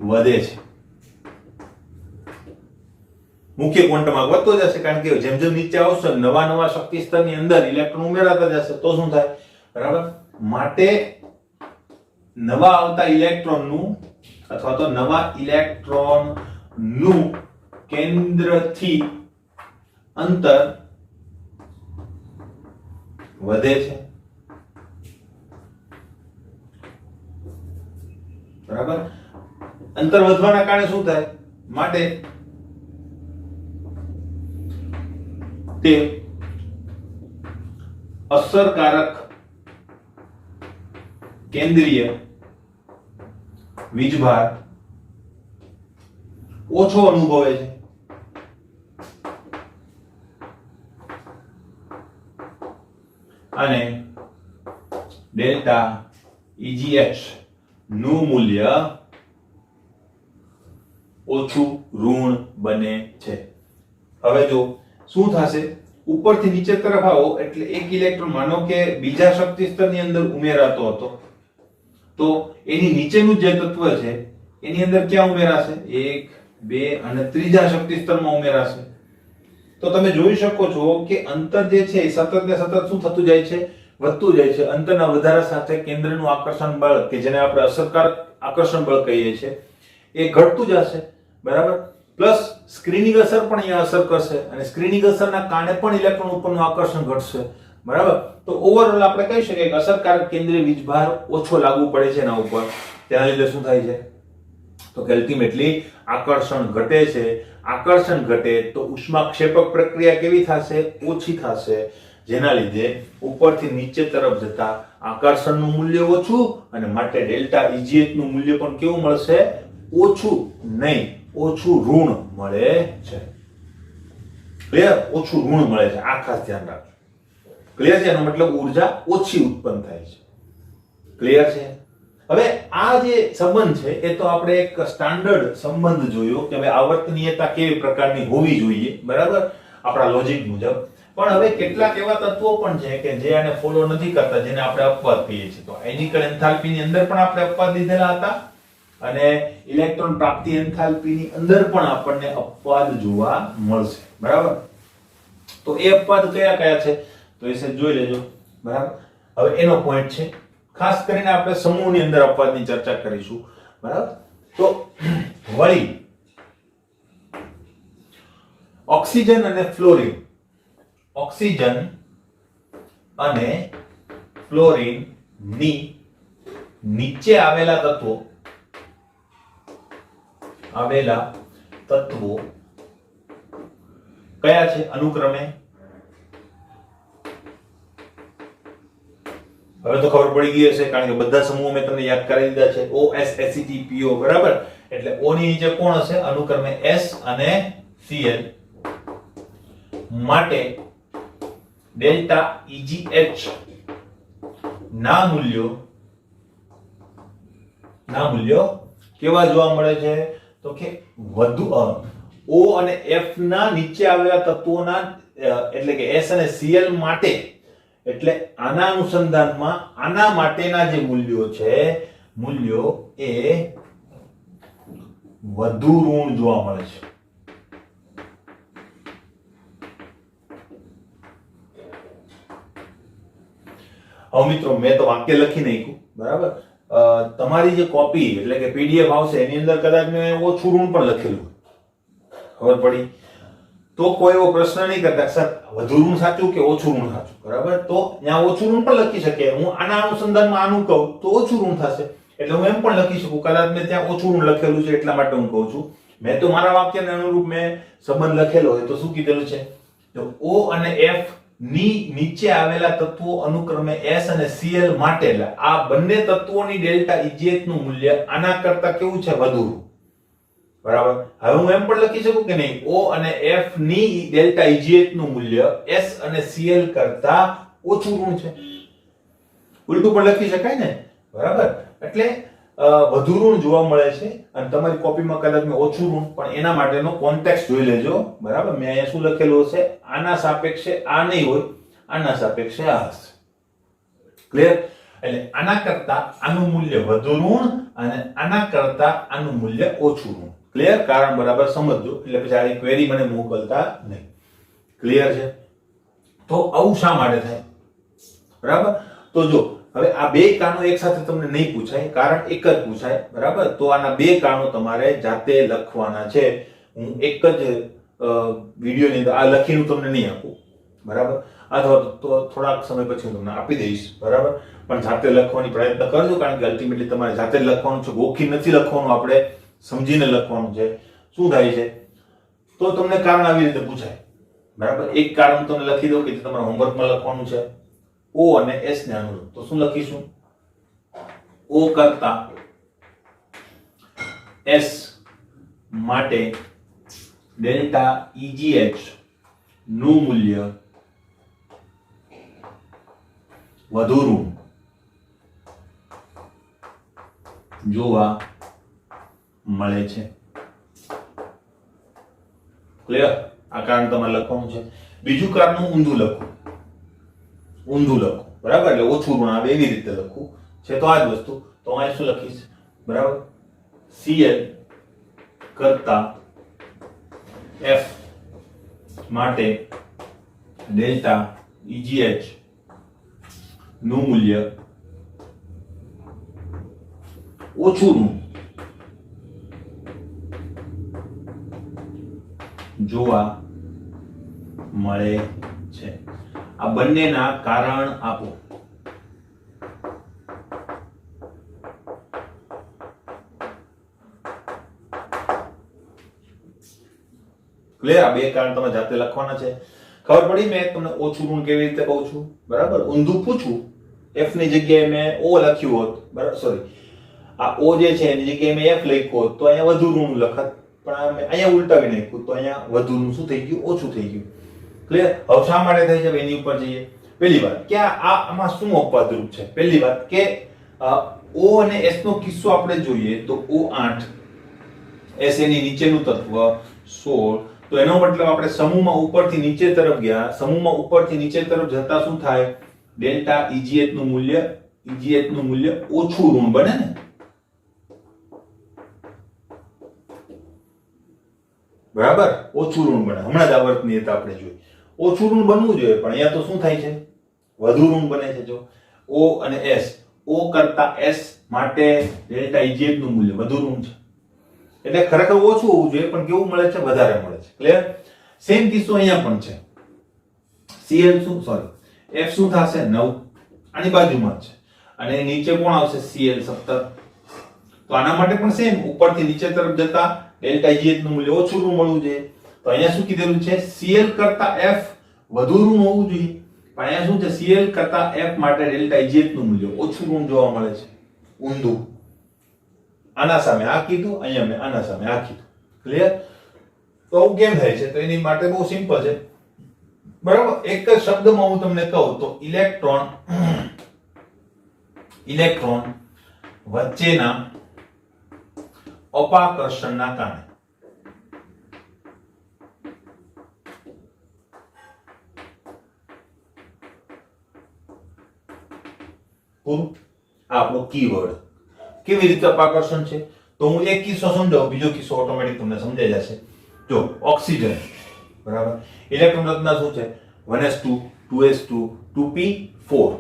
[SPEAKER 1] વધે છે. મુખ્ય ક્વોન્ટમ આંક વધતો જશે, કારણ કે જેમ જેમ નીચે આવશે નવા શક્તિ સ્તરની અંદર ઇલેક્ટ્રોન ઉમેરાતા જશે તો શું થાય? બરાબર? માટે નવા આવતા ઇલેક્ટ્રોનનું અથવા તો નવા ઇલેક્ટ્રોનનું કેન્દ્રથી અંતર વધે છે, બરાબર? અંતર વધવાના કારણે શું થાય? માટે તે અસરકારક કેન્દ્રીય વીજભાર ઓછો અનુભવે છે અને ડેલ્ટા EGH નું મૂલ્ય ઓછું ઋણ બને છે. હવે જો શું થશે, ઉપરથી નીચે તરફ આવો એટલે એક ઇલેક્ટ્રોન માનો કે બીજા શક્તિ સ્તરની અંદર ઉમેરાતો હતો, તો એની નીચેનું જે તત્વ છે એની અંદર ક્યાં ઉમેરાશે? 1 2 અને ત્રીજા શક્તિ સ્તરમાં ઉમેરાશે. તો તમે જોઈ શકો છો કે અંતર જે છે એ સતત ને સતત શું થતું જાય છે? વધતું જાય છે. અંતરના વધારા સાથે કેન્દ્રનું આકર્ષણ બળ કે જેને આપણે અસરકારક આકર્ષણ બળ કહીએ છીએ એ ઘટતું જશે, બરાબર. પ્લસ સ્ક્રીનિંગ અસર પણ અહીંયા અસર કરશે અને સ્ક્રીનિંગ અસરના કારણે પણ ઇલેક્ટ્રોન ઉપરનું આકર્ષણ ઘટશે, બરાબર. તો ઓવરઓલ આપણે કહી શકીએ કે અસરકારક કેન્દ્રીય વીજભાર ઓછો લાગુ પડે છે એના ઉપર. તેના લીધે શું થાય છે? તો કે અલ્ટિમેટલી આકર્ષણ ઘટે છે. આકર્ષણ ઘટે તો ઉષ્માક્ષેપક પ્રક્રિયા કેવી થશે? ઓછી થશે, જેના લીધે ઉપરથી નીચે તરફ જતા આકર્ષણનું મૂલ્ય ઓછું અને માટે ડેલ્ટા EGH નું મૂલ્ય પણ કેવું મળશે? ઓછું નહીં, ઓછું ઋણ મળે છે. ક્લિયર? ઓછું ઋણ મળે છે, આ ખાસ ધ્યાન રાખજો. ક્લિયર છે? એનો મતલબ ઊર્જા ઓછી ઉત્પન્ન થાય છે. ક્લિયર છે? હવે આ જે સંબંધ છે એ તો આપણે એક સ્ટાન્ડર્ડ સંબંધ જોયો કે હવે આવર્તનીયતા કેવી પ્રકારની હોવી જોઈએ, બરાબર, આપણા લોજિક મુજબ. પણ હવે કેટલાક એવા તત્વો પણ છે કે જે આને ફોલો નથી કરતા, જેને આપણે અપવાદ કહીએ છીએ. તો આયનિકરણ એન્થાલ્પીની અંદર પણ આપણે અપવાદ લીધેલા હતા અને ઇલેક્ટ્રોન પ્રાપ્તિ એન્થાલ્પીની અંદર પણ આપણને અપવાદ જોવા મળશે, બરાબર. તો એ અપવાદ કયા કયા છે તો એ જોઈ લેજો, બરાબર. હવે એનો પોઈન્ટ છે, ખાસ કરીને આપણે સમૂહની અંદર અપવાદની ચર્ચા કરીશું, બરાબર. તો વળી ઓક્સિજન અને ફ્લોરિન, ઓક્સિજન અને ફ્લોરિન ની નીચે આવેલા તત્વો કયા છે? અનુક્રમે, હવે તો ખબર પડી ગઈ હશે કારણ કે બધા સમૂહો મેં તમને યાદ કરાવી દીધા છે. OS ACTPO, બરાબર. એટલે O ની નીચે કોણ હશે? અનુક્રમે S અને Cl. માટે ડેલ્ટા EGH ના મૂલ્યો કેવા જોવા મળે છે? તો કે વધુ O અને F ના નીચે આવેલા તત્વોના એટલે કે S અને Cl માટે, એટલે આના અનુસંધાનમાં આના માટેના જે મૂલ્યો છે, મૂલ્યો એ વધુ ઋણ જોવા મળે છે. હવે મિત્રો મેં તો વાક્ય લખી નાખ્યું, બરાબર. તમારી જે કોપી એટલે કે PDF આવશે એની અંદર કદાચ મેં ઓછું ઋણ પણ લખેલું, ખબર પડી? તો કોઈ એવો પ્રશ્ન નહીં કરતા સર વધુ ઋણ સાચું કે ઓછું ઋણ સાચું, બરાબર. તો ત્યાં ઓછું ઋણ પણ લખી શકે. હું આના અનુસંધાનમાં આનું કહું તો ઓછું ઋણ થશે, એટલે હું એમ પણ લખી શકું કદાચ મેં ત્યાં ઓછું ઋણ લખેલું છે એટલા માટે હું કહું છું. મેં તો મારા વાક્યને અનુરૂપ મેં સંબંધ લખેલો હોય તો શું કીધેલું છે? તો O અને F ની નીચે આવેલા તત્વો અનુક્રમે S અને Cl માટે, આ બંને તત્વોની ડેલ્ટા EGH નું મૂલ્ય આના કરતા કેવું છે? વધુ, બરાબર. હવે હું એમ પણ લખી શકું કે નહીં, O અને F ની ડેલ્ટા EGH નું મૂલ્ય S અને Cl કરતા ઓછું ઋણ છે. ઉલટું પણ લખી શકાય ને, બરાબર. એટલે વધુ ઋણ જોવા મળે છે અને તમારી કોપીમાં કદાચ મેં ઓછું ઋણ, પણ એના માટેનો કોન્ટેક્સ્ટ જોઈ લેજો, બરાબર. મેં અહીંયા શું લખેલું હશે? આના સાપેક્ષે આ નહીં હોય, આના સાપેક્ષે આ હશે. ક્લિયર? એટલે આના કરતા આનું મૂલ્ય વધુ ઋણ અને આના કરતા આનું મૂલ્ય ઓછું ઋણ. ક્લિયર? કારણ બરાબર સમજજો, એટલે પછી આ ક્વેરી મને મોકલતા નહીં. ક્લિયર છે? તો આવું શા માટે થાય? બરાબર. તો જો હવે આ બે કારણો એક સાથે તમને નહીં પૂછાય, કારણ એક જ પૂછાય, બરાબર. તો આના બે કારણો તમારે જાતે લખવાના છે. હું એક જ વિડીયોની અંદર આ લખીને તમને નહીં આપું, બરાબર. અથવા તો થોડાક સમય પછી હું તમને આપી દઈશ, બરાબર. પણ જાતે લખવાની પ્રયત્ન કરજો, કારણ કે અલ્ટિમેટલી તમારે જાતે જ લખવાનું છે. ગોખી નથી લખવાનું, આપણે સમજીને લખવાનું છે. શું થાય છે? તો તમને કારણ આવી રીતે પૂછાય, બરાબર. એક કારણ તમને લખી દઉં કે તમારા હોમવર્કમાં લખવાનું છે. O અને S ને અનુરૂપ તો શું લખીશું? O કરતા S માટે ડેલ્ટા EGH નું મૂલ્ય વધુ ઋણ, જોવા મળે છે. ક્લિયર? આ કારણ તમારે લખવાનું છે. બીજું કારણનું ઊંધું લખો, બરાબર? એટલે ઓછું ઋણ આવે એવી રીતે લખવું છે. તો આ જ વસ્તુ. તો અહીંયા શું લખીશ? બરાબર, Cl કરતા F માટે ડેલ્ટા EGH નું મૂલ્ય ઓછું ઋણ જોવા મળે છે. આ બંનેના કારણ આપો. ક્લિયર? આ બે કારણ તમે જાતે લખવાના છે. ખબર પડી? મેં તમને ઓછું ઋણ કેવી રીતે કહું છું, બરાબર? ઊંધું પૂછું, f ની જગ્યાએ મેં o લખ્યું હોત, બરાબર, સોરી, આ o જે છે એની જગ્યાએ મેં f લખ્યું હોત તો અહીંયા વધુ ઋણ લખત, પણ મેં અહીંયા ઉલટાવી નાખ્યું તો અહીંયા વધુ ઋણ શું થઈ ગયું? ઓછું થઈ ગયું. ક્લિયર? હવે શા માટે થઈ છે એની ઉપર જઈએ. પહેલી વાત કે આમાં શું અપવાદરૂપ છે. પહેલી વાત કે o અને s નો કિસ્સો આપણે જોઈએ તો O8 s એની નીચેનું તત્વ 16. તો એનો મતલબ આપણે સમૂહમાં ઉપરથી નીચે તરફ ગયા, સમૂહમાં ઉપરથી નીચે તરફ જતા શું થાય? ડેલ્ટા EGH નું મૂલ્ય ઓછું ઋણ બને ને, બરાબર? ઓછું ઋણ બને. હમણાં જ આવર્તનીયતા આપણે જોઈ, ઓછું ઋણ બનવું જોઈએ, પણ અહીંયા તો શું થાય છે? વધુ ઋણ બને છે. જો O અને S, O કરતા S માટે ડેલ્ટા EGH નું મૂલ્ય વધુ ઋણ છે, એટલે ખરેખર ઓછું હોવું જોઈએ, પણ કેવું મળે છે? વધારે મળે છે. ક્લિયર? સેમ કિસ્સો અહીંયા પણ છે. Cl શું, સોરી, F શું થશે? 9, આની બાજુમાં છે, અને નીચે કોણ આવશે? Cl 17. તો આના માટે પણ સેમ, ઉપરથી નીચે તરફ જતા ડેલ્ટા EGH નું મૂલ્ય ઓછું ઋણ મળવું જોઈએ. તો અહીંયા શું કીધેલું છે? Cl કરતા F વધુ ઋણ હોવું જોઈએ, પણ અહીંયા શું છે? Cl કરતા F માટે ડેલ્ટા EGH નું મૂલ્ય ઓછું ઋણ જોવા મળે છે. ઊંધું. આના સામે આ કીધું, અહીંયા મેં આના સામે આ કીધું. ક્લિયર? તો આવું કેમ થાય છે? તો એની માટે બહુ સિમ્પલ છે, બરાબર? એક જ શબ્દમાં હું તમને કહું તો ઇલેક્ટ્રોન વચ્ચેના અપાકર્ષણના કારણે પૂરું. આ આપણો કીવર્ડ. કેવી રીતે અપાકર્ષણ છે? તો હું એક કિસ્સો સમજાવું, બીજો કિસ્સો ઓટોમેટિક તમને સમજાઈ જશે. જો ઓક્સિજન, બરાબર, ઇલેક્ટ્રોન રચના શું છે? 1s2 2s2 2p4,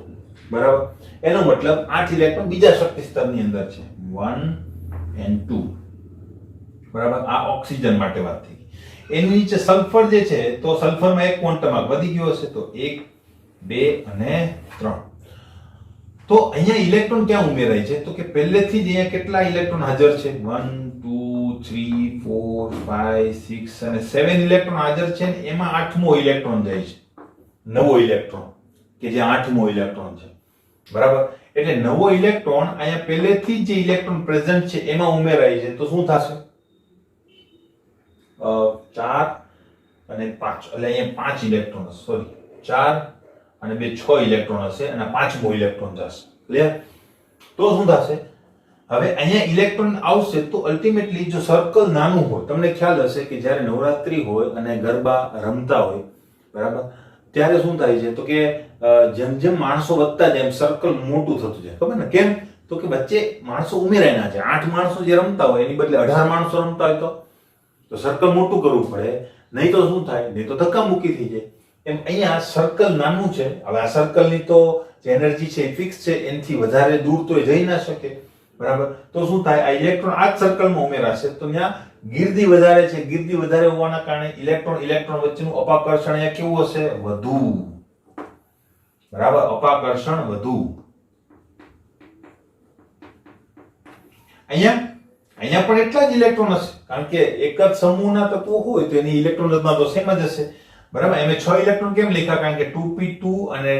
[SPEAKER 1] બરાબર? એનો મતલબ 8 ઇલેક્ટ્રોન બીજા શક્તિ સ્તરની અંદર છે, 1 and 2, બરાબર? આ ઓક્સિજન માટે વાત થઈ. એની નીચે સલ્ફર જે છે, તો સલ્ફરમાં એક ક્વોન્ટમ આંક વધી ગયો હશે, તો 1 2 અને 3. તો અહીંયા ઇલેક્ટ્રોન ક્યાં ઉમેરાય છે? તો કે પહેલેથી જ અહીંયા કેટલા ઇલેક્ટ્રોન હાજર છે? 1 2 3 4 5 6 અને 7 ઇલેક્ટ્રોન હાજર છે, ને એમાં 8મો ઇલેક્ટ્રોન જાય છે, નવો ઇલેક્ટ્રોન, કે જે 8મો ઇલેક્ટ્રોન છે, બરાબર? એટલે નવો ઇલેક્ટ્રોન અહીંયા પહેલેથી જ જે ઇલેક્ટ્રોન પ્રેઝન્ટ છે એમાં ઉમેરાય છે, તો શું થશે? 4 અને 5, એટલે અહીંયા 5 ઇલેક્ટ્રોન, સોરી, 4 અને 2 6 ઇલેક્ટ્રોન હશે, અને 5મો ઇલેક્ટ્રોન જશે. ક્લિયર? તો શું થશે? હવે અહીંયા ઇલેક્ટ્રોન આવશે તો અલ્ટિમેટલી જો સર્કલ નાનું હોય, તમને ખ્યાલ હશે કે જ્યારે નવરાત્રી હોય અને ગરબા રમતા હોય, બરાબર, ત્યારે શું થાય છે? તો કે જેમ જેમ માણસો વધતા જાય એમ સર્કલ મોટું થતું જાય. ખબર ને કેમ? તો કે વચ્ચે માણસો ઉમેરાય ના છે. 8 માણસો જે રમતા હોય એની બદલે 18 માણસો રમતા હોય તો સર્કલ મોટું કરવું પડે, નહીં તો શું થાય? નહીં તો ધક્કા મૂકી થઈ જાય. એમ અહીંયા સર્કલ નાનું છે. હવે આ સર્કલની તો જે એનર્જી છે એ ફિક્સ છે, એનાથી વધારે દૂર તો એ જઈ ના શકે, બરાબર? તો શું થાય? આ ઇલેક્ટ્રોન આ જ સર્કલમાં ઉમેરાશે, તો ત્યાં ગીર્દી વધારે છે. ગીર્દી વધારે હોવાના કારણે ઇલેક્ટ્રોન વચ્ચેનું અપાકર્ષણ અહીંયા કેવું હશે? વધુ, બરાબર? અપાકર્ષણ વધુ. અહીંયા પણ એટલા જ ઇલેક્ટ્રોન હશે, કારણ કે એક જ સમૂહના તત્વો હોય તો એની ઇલેક્ટ્રોન રચના તો સેમ જ હશે, બરાબર? એમે 6 ઇલેક્ટ્રોન કેમ લખ્યા? કારણ કે 2p2 અને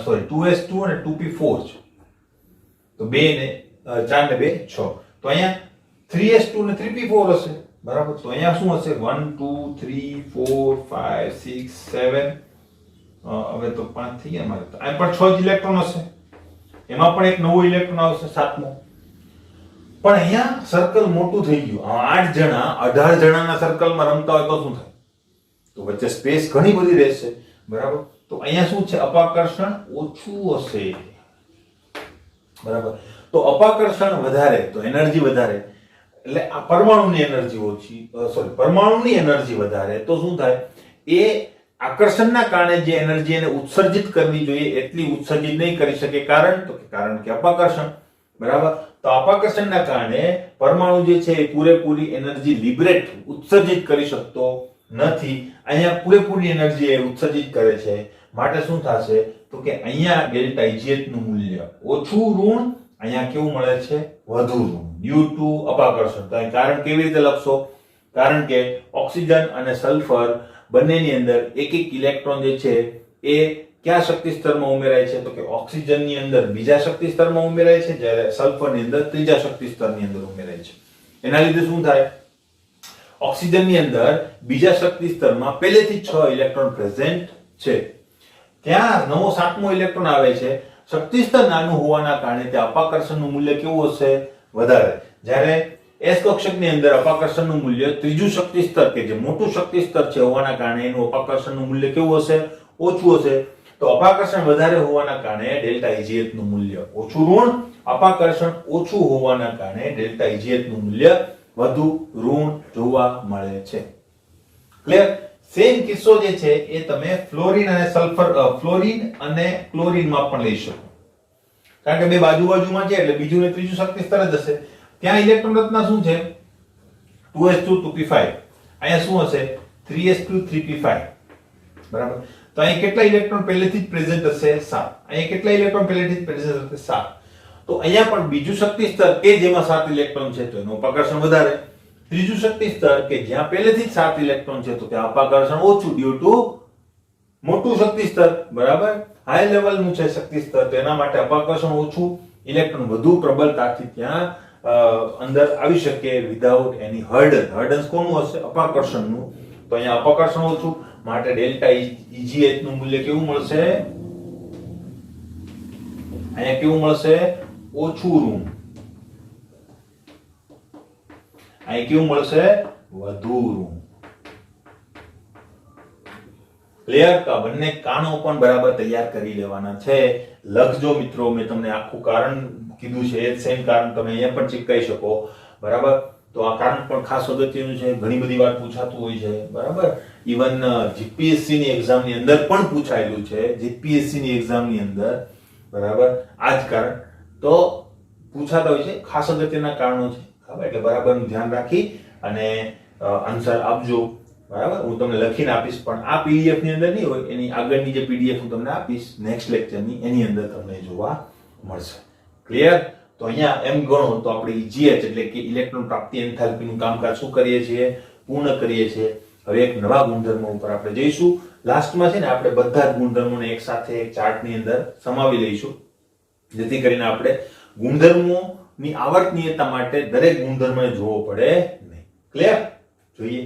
[SPEAKER 1] સોરી 2s2 અને 2p4 છે, તો 2 ને 4 ને 2 6. તો અહીંયા 3s2 અને 3p4 હશે, બરાબર? તો અહીંયા શું હશે? 1 2 3 4 5 6 7, હવે તો 5 થઈ ગયા મારે. તો અહીં પણ 6 જ ઇલેક્ટ્રોન હશે, એમાં પણ એક નવો ઇલેક્ટ્રોન આવશે, 7મો. પણ અહીંયા સર્કલ મોટું થઈ ગયું. 8 જણા 18 જણાના સર્કલમાં રમતા હોય તો શું થાય? તો વચ્ચે સ્પેસ ઘણી બધી રહેશે, બરાબર. તો અહીંયા શું છે? અપાકર્ષણ ઓછું હશે, બરાબર. તો અપાકર્ષણ વધારે તો એનર્જી વધારે, એટલે આ પરમાણુની એનર્જી ઓછી, પરમાણુની એનર્જી વધારે તો શું થાય? એ આકર્ષણના કારણે જે એનર્જી એને ઉત્સર્જિત કરવી જોઈએ એટલી ઉત્સર્જિત નહીં કરી શકે. કારણ કે અપાકર્ષણ, બરાબર. તો અપાકર્ષણના કારણે પરમાણુ જે છે એ પૂરેપૂરી એનર્જી લિબરેટ ઉત્સર્જિત કરી શકતો નથી. અહીંયા પૂરેપૂરી એનર્જી એ ઉત્સર્જિત કરે છે. માટે શું થશે? તો કે અહીંયા ડેલ્ટા Eg નું મૂલ્ય ઓછું ઋણ, અહીંયા કેવું મળે છે? વધુ ઋણ, ડ્યુ ટુ અપાકર્ષણ. તો કારણ કેવી રીતે લખશો? કારણ કે ઓક્સિજન અને સલ્ફર બંનેની અંદર એક ઇલેક્ટ્રોન જે છે એ કયા શક્તિ સ્તરમાં ઉમેરાય છે? તો કે ઓક્સિજનની અંદર બીજા શક્તિ સ્તરમાં ઉમેરાય છે, જ્યારે સલ્ફરની અંદર ત્રીજા શક્તિ સ્તરની અંદર ઉમેરાય છે. એના લીધે શું થાય? ઓક્સિજનની અંદર બીજા શક્તિ સ્તરમાં પહેલેથી 6 ઇલેક્ટ્રોન પ્રેઝન્ટ છે. ત્યાં નવો 7મો ઇલેક્ટ્રોન આવે છે. શક્તિ સ્તર નાનું હોવાના કારણે ત્યાં અપાકર્ષણનું મૂલ્ય કેવું હશે? વધારે. જ્યારે એસ કક્ષકની અંદર અપાકર્ષણનું મૂલ્ય ત્રીજું શક્તિ સ્તર કે જે મોટું શક્તિ સ્તર છે હોવાના કારણે એનું અપાકર્ષણનું મૂલ્ય કેવું હશે? ઓછું હશે. તો અપાકર્ષણ વધારે હોવાના કારણે ડેલ્ટા Eg નું મૂલ્ય ઓછું ઋણ, અપાકર્ષણ ઓછું હોવાના કારણે ડેલ્ટા Eg નું મૂલ્ય વધુ ઋણ જોવા મળે છે. ક્લિયર? સેમ કિસ્સો જે છે એ તમે ફ્લોરીન અને ક્લોરીનમાં પણ લઈ શકો. કારણ કે બે બાજુમાં છે એટલે બીજું ને ત્રીજું શક્તિ સ્તર જ હશે. ત્યાં ઇલેક્ટ્રોન રચના શું છે? 2s2 2p5. અહીંયા શું હશે? 3s2 3p5, બરાબર. તો અહીં કેટલા ઇલેક્ટ્રોન પહેલેથી જ પ્રેઝન્ટ હશે? 7. અહીં કેટલા ઇલેક્ટ્રોન પહેલેથી જ પ્રેઝન્ટ હશે? 7. તો અહીંયા પણ બીજું શક્તિ સ્તર કે જેમાં 7 ઇલેક્ટ્રોન છે તો એનું અપાકર્ષણ વધારે. ત્રીજું શક્તિ સ્તર કે જ્યાં પહેલેથી જ 7 ઇલેક્ટ્રોન છે તો ત્યાં અપાકર્ષણ ઓછું, ડ્યુ ટુ મોટું શક્તિ સ્તર, બરાબર. હાઈ લેવલનું છે શક્તિ સ્તર, તો એના માટે અપાકર્ષણ ઓછું, ઇલેક્ટ્રોન વધુ પ્રબળતાથી ત્યાં અંદર આવી શકે વિધાઉટ એની હર્ડન. હર્ડન્સ કોનું હશે? અપાકર્ષણનું. તો અહીંયા અપાકર્ષણ ઓછું, માટે ડેલ્ટા Eg નું મૂલ્ય કેવું મળશે? અહીંયા કેવું મળશે? ઓછું ઋણ. અહીં કેવું મળશે? વધુ ઋણ. ક્લિયર? તો બંને કાનો પણ બરાબર તૈયાર કરી લેવાના છે. લખજો મિત્રો, મેં તમને આખું કારણ કીધું છે, એ સેમ કારણ તમે અહીંયા પણ ચીપકાઈ શકો, બરાબર. તો આ કારણ પણ ખાસ અગત્યનું છે, ઘણી બધી વાર પૂછાતું હોય છે, બરાબર. ઇવન જીપીએસસી ની એક્ઝામ ની અંદર પણ પૂછાયેલું છે, જીપીએસસી ની એક્ઝામ ની અંદર, બરાબર. આ જ કારણ તો પૂછાતા હોય છે, ખાસ અગત્યના કારણો છે, બરાબર. એટલે બરાબરનું ધ્યાન રાખી અને આન્સર આપજો, બરાબર. હું તમને લખીને આપીશ, પણ આ પીડીએફ ની અંદર નહીં હોય, એની આગળની જે પીડીએફ હું તમને આપીશ નેક્સ્ટ લેક્ચરની, એની અંદર તમને જોવા મળશે. ક્લિયર? તો અહીંયા એમ ગણો તો આપણે EGH એટલે કે ઇલેક્ટ્રોન પ્રાપ્તિ એન્થાલ્પીનું કામકાજ શું કરીએ છીએ? પૂર્ણ કરીએ છીએ. હવે એક નવા ગુણધર્મો ઉપર આપણે જઈશું. લાસ્ટમાં છે ને આપણે બધા જ ગુણધર્મોને એક સાથે એક ચાર્ટની અંદર સમાવી લઈશું, જેથી કરીને આપણે ગુણધર્મોની આવર્તનીયતા માટે દરેક ગુણધર્મને જોવો પડે નહીં. ક્લિયર? જોઈએ.